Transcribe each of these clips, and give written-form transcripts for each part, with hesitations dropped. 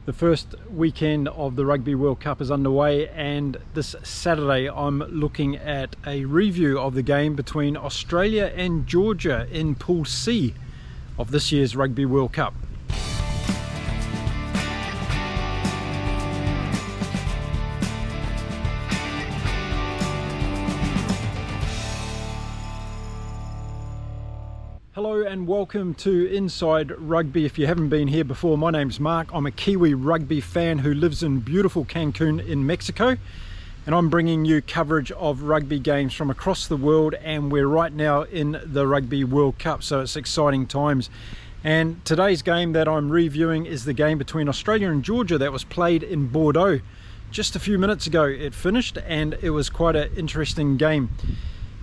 The first weekend of the Rugby World Cup is underway, and this Saturday I'm looking at a review of the game between Australia and Georgia in Pool C of this year's Rugby World Cup. Hello and welcome to Inside Rugby. If you haven't been here before, my name's Mark. I'm a Kiwi rugby fan who lives in beautiful Cancun in Mexico, and I'm bringing you coverage of rugby games from across the world, and we're right now in the Rugby World Cup, so it's exciting times. And today's game that I'm reviewing is the game between Australia and Georgia that was played in Bordeaux. Just a few minutes ago it finished, and it was quite an interesting game.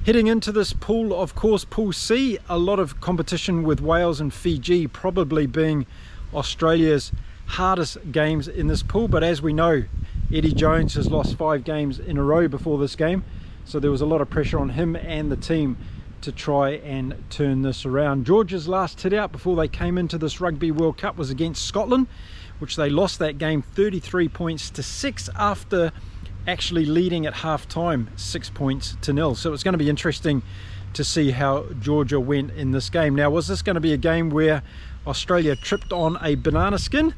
Heading into this pool, of course, Pool C, a lot of competition with Wales and Fiji probably being Australia's hardest games in this pool. But as we know, Eddie Jones has lost 5 games in a row before this game, so there was a lot of pressure on him and the team to try and turn this around. Georgia's last hit out before they came into this Rugby World Cup was against Scotland, which they lost that game 33 points to 6 after actually leading at half time 6 points to 0. So it's going to be interesting to see how Georgia went in this game. Now, was this going to be a game where Australia tripped on a banana skin,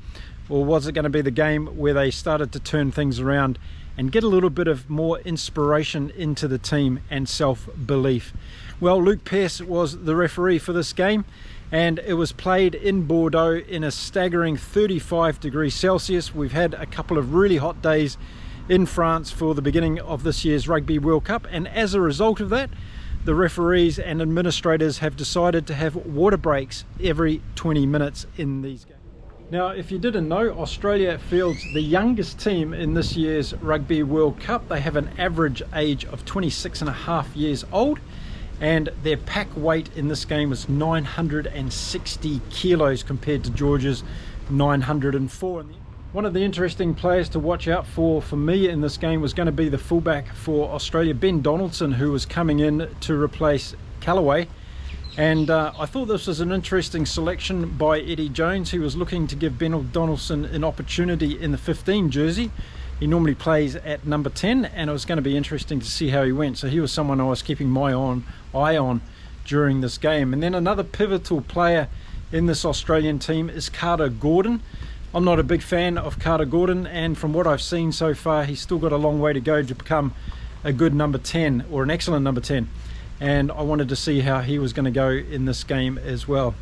or was it going to be the game where they started to turn things around and get a little bit of more inspiration into the team and self-belief? Well, Luke Pearce was the referee for this game, and it was played in Bordeaux in a staggering 35 degrees Celsius. We've had a couple of really hot days in France for the beginning of this year's Rugby World Cup, and as a result of that, the referees and administrators have decided to have water breaks every 20 minutes in these games. Now, if you didn't know, Australia fields the youngest team in this year's Rugby World Cup. They have an average age of 26.5 years old, and their pack weight in this game was 960 kilos compared to Georgia's 904. One of the interesting players to watch out for me in this game was going to be the fullback for Australia, Ben Donaldson, who was coming in to replace Callaway. And I thought this was an interesting selection by Eddie Jones. He was looking to give Ben Donaldson an opportunity in the 15 jersey. He normally plays at number 10, and it was going to be interesting to see how he went. So he was someone I was keeping my eye on during this game. And then another pivotal player in this Australian team is Carter Gordon. I'm not a big fan of Carter Gordon, and from what I've seen so far, he's still got a long way to go to become a good number 10 or an excellent number 10. And I wanted to see how he was going to go in this game as well.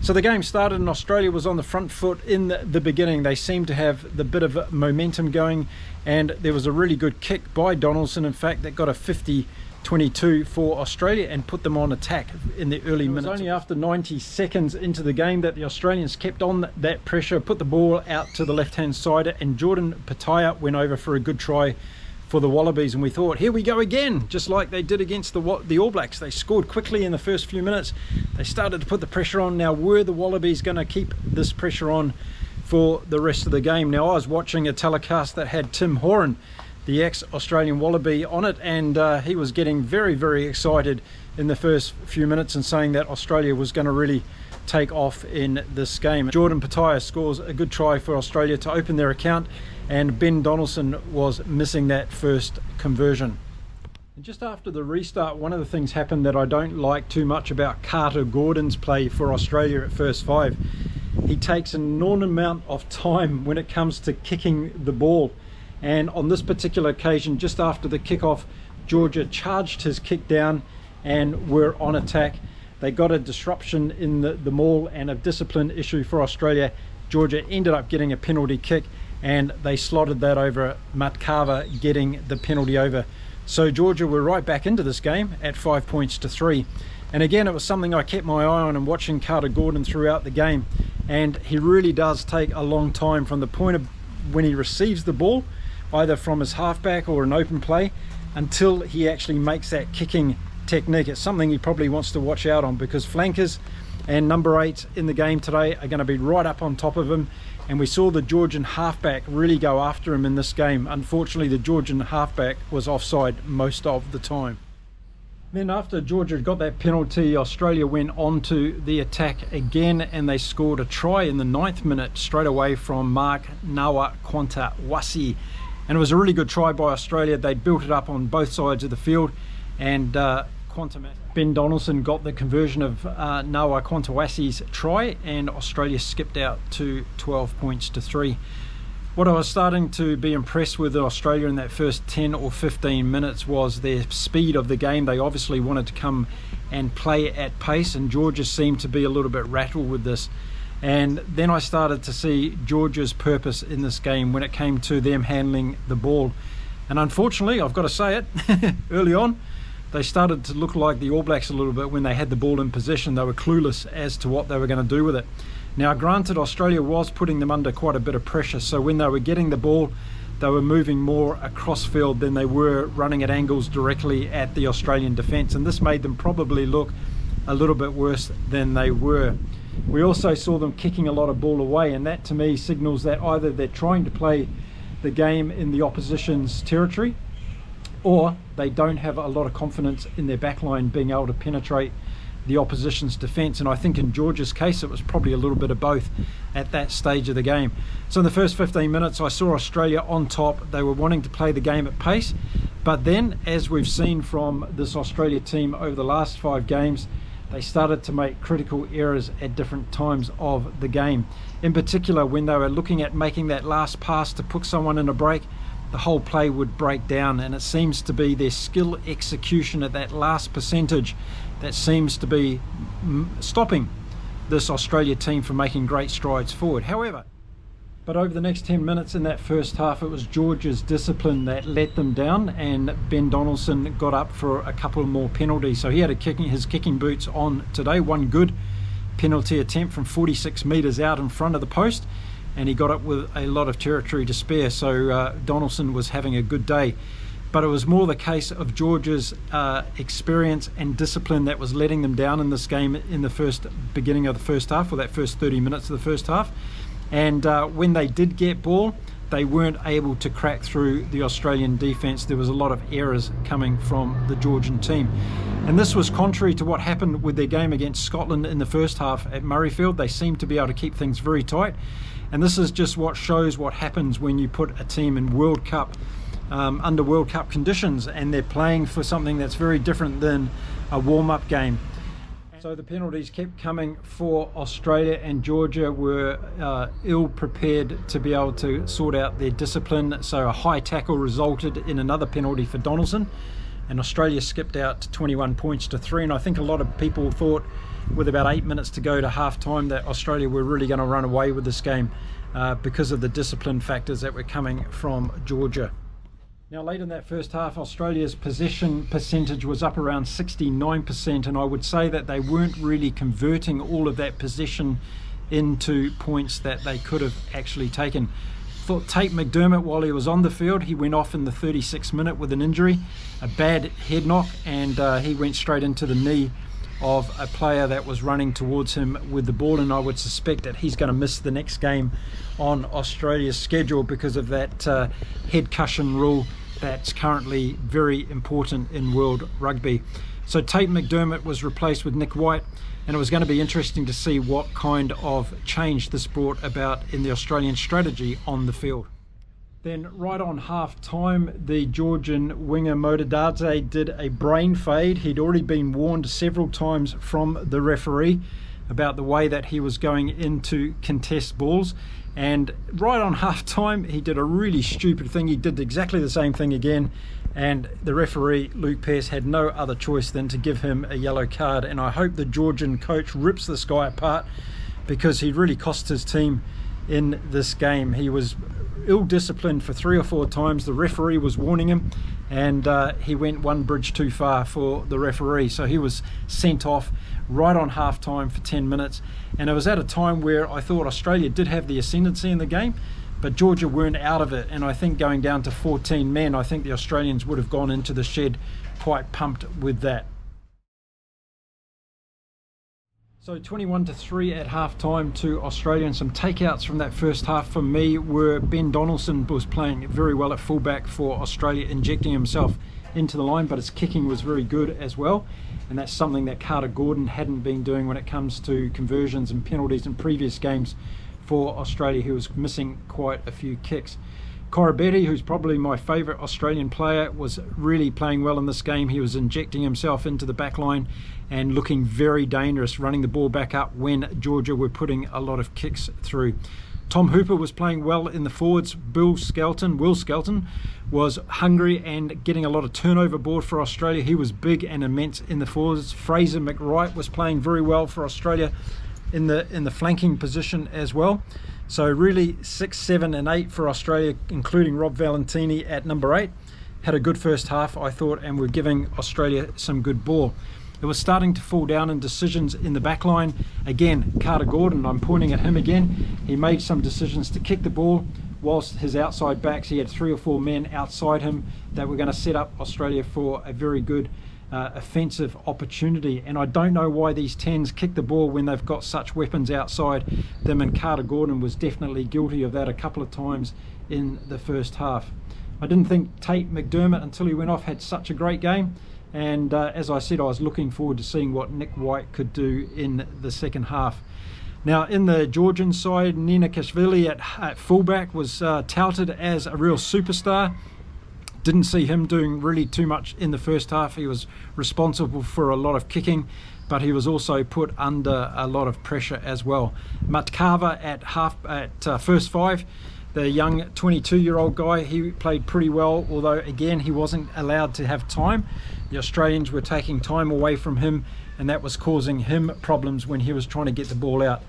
So the game started and Australia was on the front foot in the beginning. They seemed to have the bit of momentum going, and there was a really good kick by Donaldson, in fact, that got a 50-22 for Australia and put them on attack in the early minutes. It was only after 90 seconds into the game that the Australians kept on that pressure, put the ball out to the left-hand side, and Jordan Pataya went over for a good try for the Wallabies, and we thought, here we go again, just like they did against the All Blacks. They scored quickly in the first few minutes. They started to put the pressure on. Now, were the Wallabies going to keep this pressure on for the rest of the game? Now, I was watching a telecast that had Tim Horan, the ex-Australian Wallaby, on it, and he was getting very, very excited in the first few minutes and saying that Australia was going to really take off in this game. Jordan Pataya scores a good try for Australia to open their account, and Ben Donaldson was missing that first conversion. And just after the restart, one of the things happened that I don't like too much about Carter Gordon's play for Australia at first 5. He takes an enormous amount of time when it comes to kicking the ball. And on this particular occasion, just after the kickoff, Georgia charged his kick down and were on attack. They got a disruption in the maul and a discipline issue for Australia. Georgia ended up getting a penalty kick, and they slotted that over, Matkava getting the penalty over. So Georgia were right back into this game at 5 points to 3. And again, it was something I kept my eye on and watching Carter Gordon throughout the game. And he really does take a long time from the point of when he receives the ball, either from his halfback or an open play, until he actually makes that kicking technique. It's something he probably wants to watch out on, because flankers and number 8 in the game today are going to be right up on top of him, and we saw the Georgian halfback really go after him in this game. Unfortunately, the Georgian halfback was offside most of the time. Then after Georgia got that penalty, Australia went on to the attack again, and they scored a try in the 9th minute straight away from Mark Wasi. And it was a really good try by Australia. They built it up on both sides of the field, and Ben Donaldson got the conversion of Nawa Quantawasi's try, and Australia skipped out to 12 points to 3. What I was starting to be impressed with Australia in that first 10 or 15 minutes was their speed of the game. They obviously wanted to come and play at pace, and Georgia seemed to be a little bit rattled with this. And then I started to see Georgia's purpose in this game when it came to them handling the ball. And unfortunately, I've got to say it, early on, they started to look like the All Blacks a little bit when they had the ball in possession. They were clueless as to what they were going to do with it. Now, granted, Australia was putting them under quite a bit of pressure, so when they were getting the ball, they were moving more across field than they were running at angles directly at the Australian defence, and this made them probably look a little bit worse than they were. We also saw them kicking a lot of ball away, and that to me signals that either they're trying to play the game in the opposition's territory, or they don't have a lot of confidence in their backline being able to penetrate the opposition's defence. And I think in Georgia's case it was probably a little bit of both at that stage of the game. So in the first 15 minutes I saw Australia on top. They were wanting to play the game at pace, but then, as we've seen from this Australia team over the last 5 games, they started to make critical errors at different times of the game. In particular, when they were looking at making that last pass to put someone in a break, the whole play would break down, and it seems to be their skill execution at that last percentage that seems to be stopping this Australia team from making great strides forward. However, but over the next 10 minutes in that first half, it was Georgia's discipline that let them down, and Ben Donaldson got up for a couple more penalties. So he had his kicking boots on today. One good penalty attempt from 46 metres out in front of the post, and he got up with a lot of territory to spare. So Donaldson was having a good day. But it was more the case of Georgia's experience and discipline that was letting them down in this game in the beginning of the first half, or that first 30 minutes of the first half. And when they did get ball, they weren't able to crack through the Australian defence. There was a lot of errors coming from the Georgian team. And this was contrary to what happened with their game against Scotland in the first half at Murrayfield. They seemed to be able to keep things very tight. And this is just what shows what happens when you put a team in World Cup under World Cup conditions, and they're playing for something that's very different than a warm-up game. So the penalties kept coming for Australia, and Georgia were ill prepared to be able to sort out their discipline. So a high tackle resulted in another penalty for Donaldson, and Australia skipped out to 21 points to 3. And I think a lot of people thought, with about 8 minutes to go to half time, that Australia were really going to run away with this game because of the discipline factors that were coming from Georgia. Now, late in that first half, Australia's possession percentage was up around 69%, and I would say that they weren't really converting all of that possession into points that they could have actually taken. Thought Tate McDermott, while he was on the field, he went off in the 36th minute with an injury, a bad head knock, and he went straight into the knee of a player that was running towards him with the ball, and I would suspect that he's going to miss the next game on Australia's schedule because of that head cushion rule that's currently very important in world rugby. So Tate McDermott was replaced with Nick White, and it was going to be interesting to see what kind of change this brought about in the Australian strategy on the field. Then right on half time, the Georgian winger Modadadze did a brain fade. He'd already been warned several times from the referee about the way that he was going into contest balls, and right on half time he did a really stupid thing. He did exactly the same thing again, and the referee Luke Pearce had no other choice than to give him a yellow card. And I hope the Georgian coach rips this guy apart, because he really cost his team in this game. He was ill-disciplined for 3 or 4 times. The referee was warning him, and he went one bridge too far for the referee, so he was sent off right on half time for 10 minutes. And it was at a time where I thought Australia did have the ascendancy in the game, but Georgia weren't out of it. And I think going down to 14 men, I think the Australians would have gone into the shed quite pumped with that. So 21-3 at half time to Australia, and some takeouts from that first half for me were Ben Donaldson was playing very well at fullback for Australia, injecting himself into the line, but his kicking was very good as well, and that's something that Carter Gordon hadn't been doing when it comes to conversions and penalties in previous games for Australia. He was missing quite a few kicks. Corabetti, who's probably my favourite Australian player, was really playing well in this game. He was injecting himself into the back line and looking very dangerous, running the ball back up when Georgia were putting a lot of kicks through. Tom Hooper was playing well in the forwards. Will Skelton was hungry and getting a lot of turnover board for Australia. He was big and immense in the forwards. Fraser McWright was playing very well for Australia in the flanking position as well. So really 6, 7 and 8 for Australia, including Rob Valentini at number 8. Had a good first half, I thought, and were giving Australia some good ball. It was starting to fall down in decisions in the back line. Again, Carter Gordon, I'm pointing at him again. He made some decisions to kick the ball, whilst his outside backs, he had 3 or 4 men outside him that were going to set up Australia for a very good offensive opportunity. And I don't know why these 10s kick the ball when they've got such weapons outside them, and Carter Gordon was definitely guilty of that a couple of times in the first half. I didn't think Tate McDermott, until he went off, had such a great game. And as I said, I was looking forward to seeing what Nick White could do in the second half. Now, in the Georgian side, Nina Kashvili at fullback was touted as a real superstar. Didn't see him doing really too much in the first half. He was responsible for a lot of kicking, but he was also put under a lot of pressure as well. Matkava at first 5. The young 22-year-old guy, he played pretty well, although again he wasn't allowed to have time. The Australians were taking time away from him, and that was causing him problems when he was trying to get the ball out.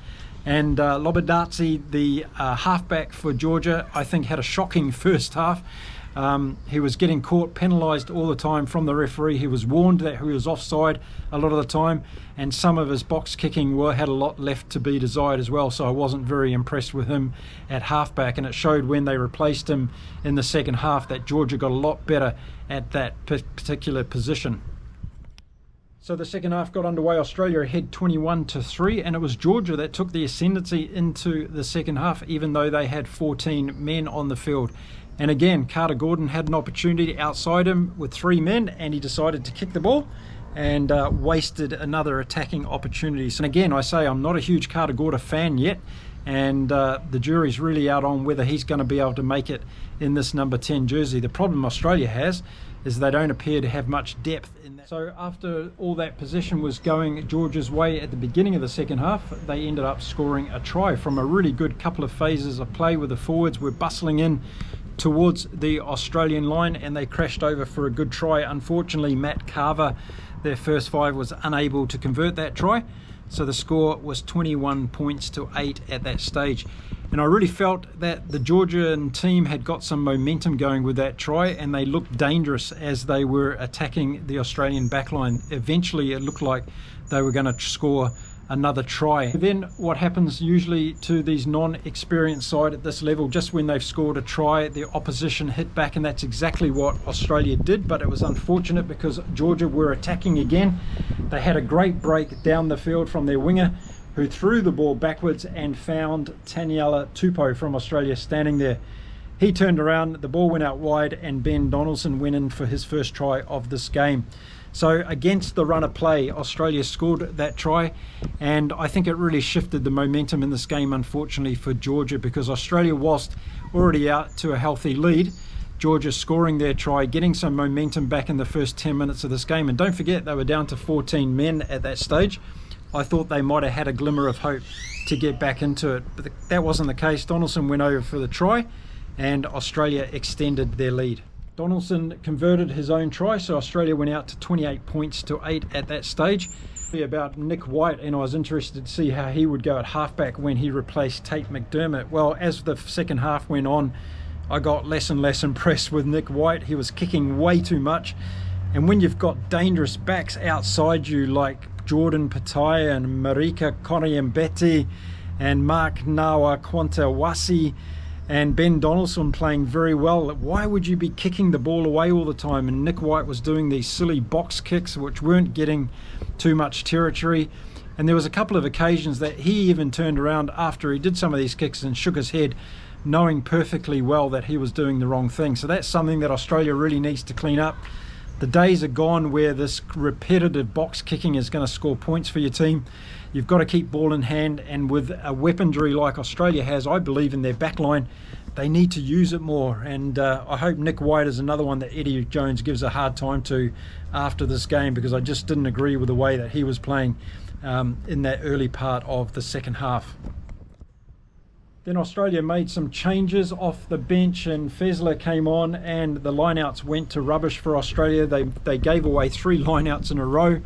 And Lobodadze, the halfback for Georgia, I think had a shocking first half. He was getting caught, penalised all the time from the referee. He was warned that he was offside a lot of the time, and some of his box kicking had a lot left to be desired as well, so I wasn't very impressed with him at halfback, and it showed when they replaced him in the second half that Georgia got a lot better at that particular position. So the second half got underway. Australia ahead 21-3, and it was Georgia that took the ascendancy into the second half, even though they had 14 men on the field. And again, Carter Gordon had an opportunity outside him with 3 men, and he decided to kick the ball and wasted another attacking opportunity. And again, I say I'm not a huge Carter Gordon fan yet, and the jury's really out on whether he's going to be able to make it in this number 10 jersey. The problem Australia has is they don't appear to have much depth in that. So after all that possession was going Georgia's way at the beginning of the second half, they ended up scoring a try from a really good couple of phases of play where the forwards were bustling in towards the Australian line, and they crashed over for a good try. Unfortunately, Matt Carver, their first 5, was unable to convert that try, so the score was 21 points to 8 at that stage. And I really felt that the Georgian team had got some momentum going with that try, and they looked dangerous as they were attacking the Australian backline. Eventually it looked like they were going to score another try. Then what happens usually to these non-experienced side at this level, just when they've scored a try, the opposition hit back, and that's exactly what Australia did. But it was unfortunate because Georgia were attacking again. They had a great break down the field from their winger, who threw the ball backwards and found Taniela Tupou from Australia standing there. He turned around, the ball went out wide, and Ben Donaldson went in for his first try of this game. So against the run of play, Australia scored that try, and I think it really shifted the momentum in this game, unfortunately, for Georgia, because Australia, whilst already out to a healthy lead, Georgia scoring their try, getting some momentum back in the first 10 minutes of this game. And don't forget, they were down to 14 men at that stage. I thought they might have had a glimmer of hope to get back into it, but that wasn't the case. Donaldson went over for the try, and Australia extended their lead. Donaldson converted his own try, so Australia went out to 28 points to 8 at that stage. About Nick White, and I was interested to see how he would go at halfback when he replaced Tate McDermott. Well, as the second half went on, I got less and less impressed with Nick White. He was kicking way too much, and when you've got dangerous backs outside you like Jordan Pattaya and Marika Koniembeti and Mark Nawaqanitawase and Ben Donaldson playing very well, why would you be kicking the ball away all the time? And Nick White was doing these silly box kicks which weren't getting too much territory. And there was a couple of occasions that he even turned around after he did some of these kicks and shook his head, knowing perfectly well that he was doing the wrong thing. So that's something that Australia really needs to clean up. The days are gone where this repetitive box kicking is going to score points for your team. You've got to keep ball in hand, and with a weaponry like Australia has, I believe in their backline, they need to use it more. And I hope Nick White is another one that Eddie Jones gives a hard time to after this game, because I just didn't agree with the way that he was playing in that early part of the second half. Then Australia made some changes off the bench, and Fezler came on, and the lineouts went to rubbish for Australia. They gave away 3 lineouts in a row,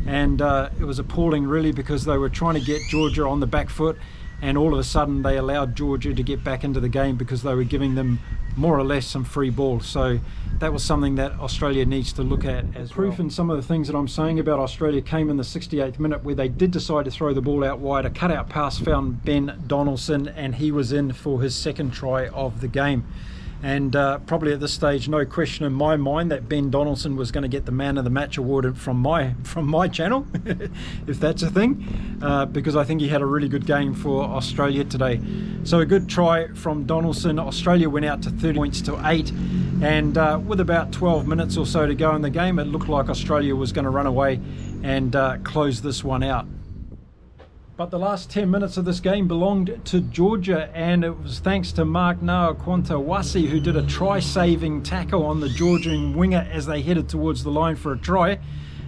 and it was appalling really, because they were trying to get Georgia on the back foot, and all of a sudden they allowed Georgia to get back into the game because they were giving them more or less some free ball. So that was something that Australia needs to look at as proof. And some of the things that I'm saying about Australia came in the 68th minute, where they did decide to throw the ball out wide. A cutout pass found Ben Donaldson, and he was in for his second try of the game. And probably at this stage, no question in my mind that Ben Donaldson was going to get the Man of the Match award from my channel, if that's a thing, because I think he had a really good game for Australia today. So a good try from Donaldson. Australia went out to 30 points to 8, and with about 12 minutes or so to go in the game, it looked like Australia was going to run away and close this one out. But the last 10 minutes of this game belonged to Georgia, and it was thanks to Mark Kwantawasi, who did a try-saving tackle on the Georgian winger as they headed towards the line for a try.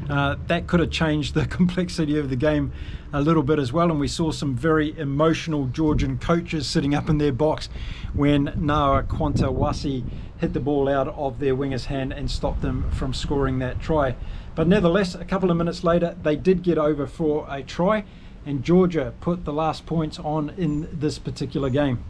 That could have changed the complexity of the game a little bit as well, and we saw some very emotional Georgian coaches sitting up in their box when Noah Kwantawasi hit the ball out of their winger's hand and stopped them from scoring that try. But nevertheless, a couple of minutes later, they did get over for a try, and Georgia put the last points on in this particular game.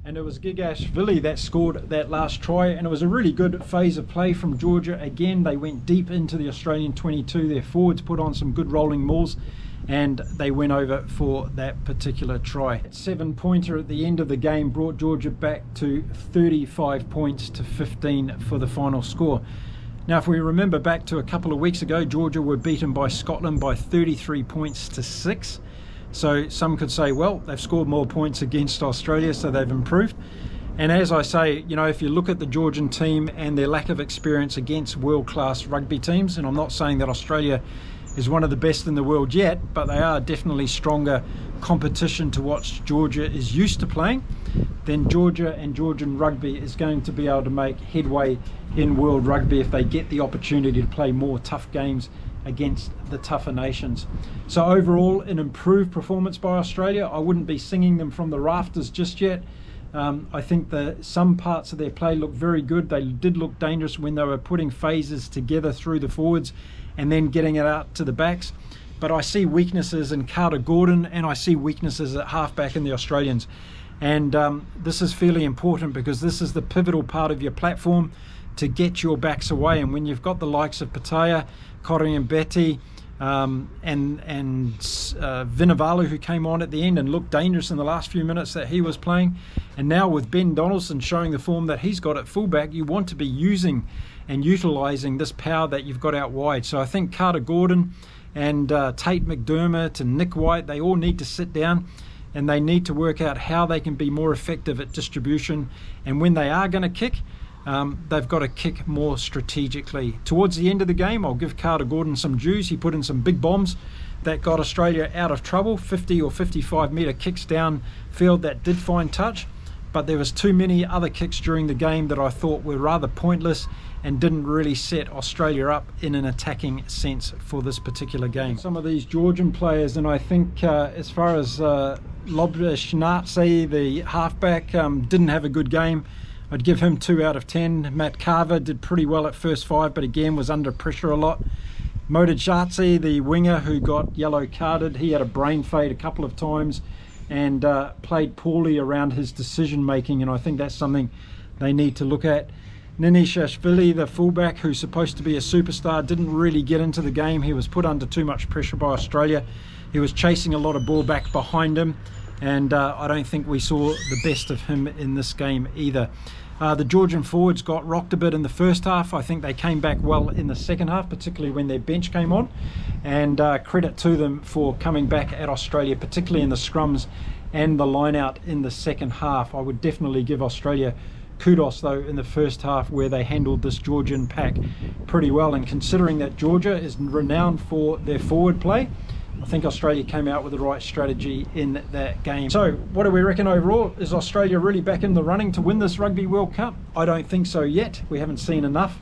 And it was Gigashvili that scored that last try, and it was a really good phase of play from Georgia. Again, they went deep into the Australian 22. Their forwards put on some good rolling mauls, and they went over for that particular try. That 7-pointer at the end of the game brought Georgia back to 35 points to 15 for the final score. Now, if we remember back to a couple of weeks ago, Georgia were beaten by Scotland by 33 points to 6. So some could say, well, they've scored more points against Australia, so they've improved. And as I say, you know, if you look at the Georgian team and their lack of experience against world-class rugby teams, and I'm not saying that Australia is one of the best in the world yet, but they are definitely stronger competition to what Georgia is used to playing, then Georgia and Georgian rugby is going to be able to make headway in world rugby if they get the opportunity to play more tough games against the tougher nations. So overall, an improved performance by Australia. I wouldn't be singing them from the rafters just yet. I think that some parts of their play look very good. They did look dangerous when they were putting phases together through the forwards and then getting it out to the backs. But I see weaknesses in Carter Gordon, and I see weaknesses at halfback in the Australians. And this is fairly important, because this is the pivotal part of your platform to get your backs away. And when you've got the likes of Pataya, Korian Betty, and Vinivalu, who came on at the end and looked dangerous in the last few minutes that he was playing, and now with Ben Donaldson showing the form that he's got at fullback, you want to be using and utilising this power that you've got out wide. So I think Carter Gordon and Tate McDermott and Nick White, they all need to sit down and they need to work out how they can be more effective at distribution, and when they are going to kick, they've got to kick more strategically. Towards the end of the game, I'll give Carter Gordon some dues. He put in some big bombs that got Australia out of trouble, 50 or 55 metre kicks down field that did find touch, but there was too many other kicks during the game that I thought were rather pointless and didn't really set Australia up in an attacking sense for this particular game. Some of these Georgian players, and I think as far as Lobshnatse, the halfback, didn't have a good game. I'd give him 2 out of 10. Matt Carver did pretty well at first 5, but again was under pressure a lot. Modajatsi, the winger who got yellow carded, he had a brain fade a couple of times and played poorly around his decision making, and I think that's something they need to look at. Ninishashvili, the fullback, who's supposed to be a superstar, didn't really get into the game. He was put under too much pressure by Australia. He was chasing a lot of ball back behind him, and I don't think we saw the best of him in this game either. The Georgian forwards got rocked a bit in the first half. I think they came back well in the second half, particularly when their bench came on, and credit to them for coming back at Australia, particularly in the scrums and the line out in the second half. I would definitely give Australia Kudos though in the first half, where they handled this Georgian pack pretty well, and considering that Georgia is renowned for their forward play, I think Australia came out with the right strategy in that game. So what do we reckon overall? Is Australia really back in the running to win this Rugby World Cup? I don't think so yet. We haven't seen enough.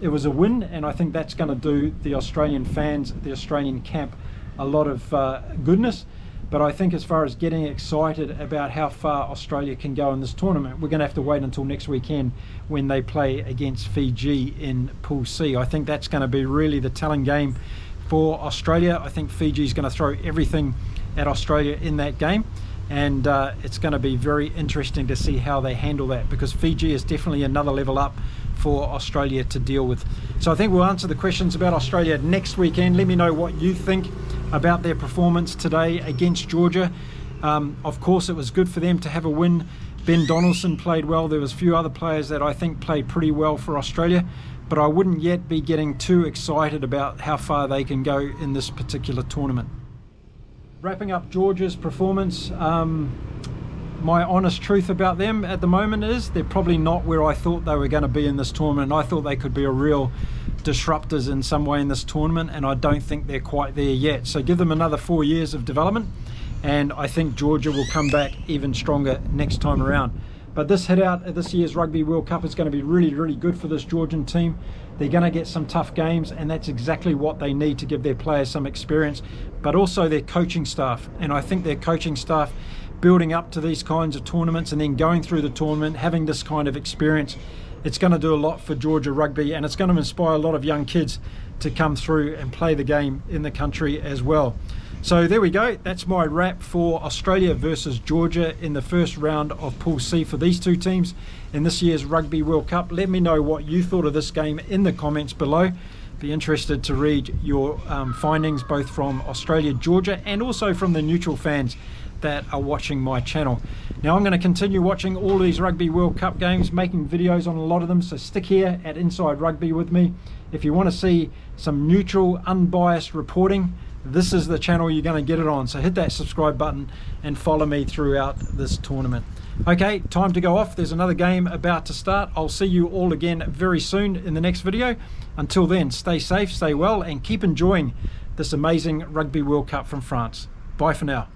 It was a win, and I think that's going to do the Australian fans, the Australian camp, a lot of goodness. But I think as far as getting excited about how far Australia can go in this tournament, we're going to have to wait until next weekend when they play against Fiji in Pool C. I think that's going to be really the telling game for Australia. I think Fiji's going to throw everything at Australia in that game, and it's going to be very interesting to see how they handle that, because Fiji is definitely another level up for Australia to deal with. So I think we'll answer the questions about Australia next weekend. Let me know what you think about their performance today against Georgia. Of course, it was good for them to have a win. Ben Donaldson played well. There was a few other players that I think played pretty well for Australia, but I wouldn't yet be getting too excited about how far they can go in this particular tournament. Wrapping up Georgia's performance, my honest truth about them at the moment is they're probably not where I thought they were going to be in this tournament. I thought they could be a real disruptors in some way in this tournament, and I don't think they're quite there yet. So give them another 4 years of development, and I think Georgia will come back even stronger next time around. But this hit out at this year's Rugby World Cup is going to be really, really good for this Georgian team. They're going to get some tough games, and that's exactly what they need to give their players some experience, but also their coaching staff. And I think their coaching staff building up to these kinds of tournaments and then going through the tournament, having this kind of experience, it's going to do a lot for Georgia rugby, and it's going to inspire a lot of young kids to come through and play the game in the country as well. So there we go. That's my wrap for Australia versus Georgia in the first round of Pool C for these two teams in this year's Rugby World Cup. Let me know what you thought of this game in the comments below. Be interested to read your findings, both from Australia, Georgia, and also from the neutral fans that are watching my channel. Now I'm going to continue watching all these Rugby World Cup games, making videos on a lot of them, so stick here at Inside Rugby with me. If you want to see some neutral, unbiased reporting, this is the channel you're going to get it on. So hit that subscribe button and follow me throughout this tournament. Okay, time to go off. There's another game about to start. I'll see you all again very soon in the next video. Until then, stay safe, stay well, and keep enjoying this amazing Rugby World Cup from France. Bye for now.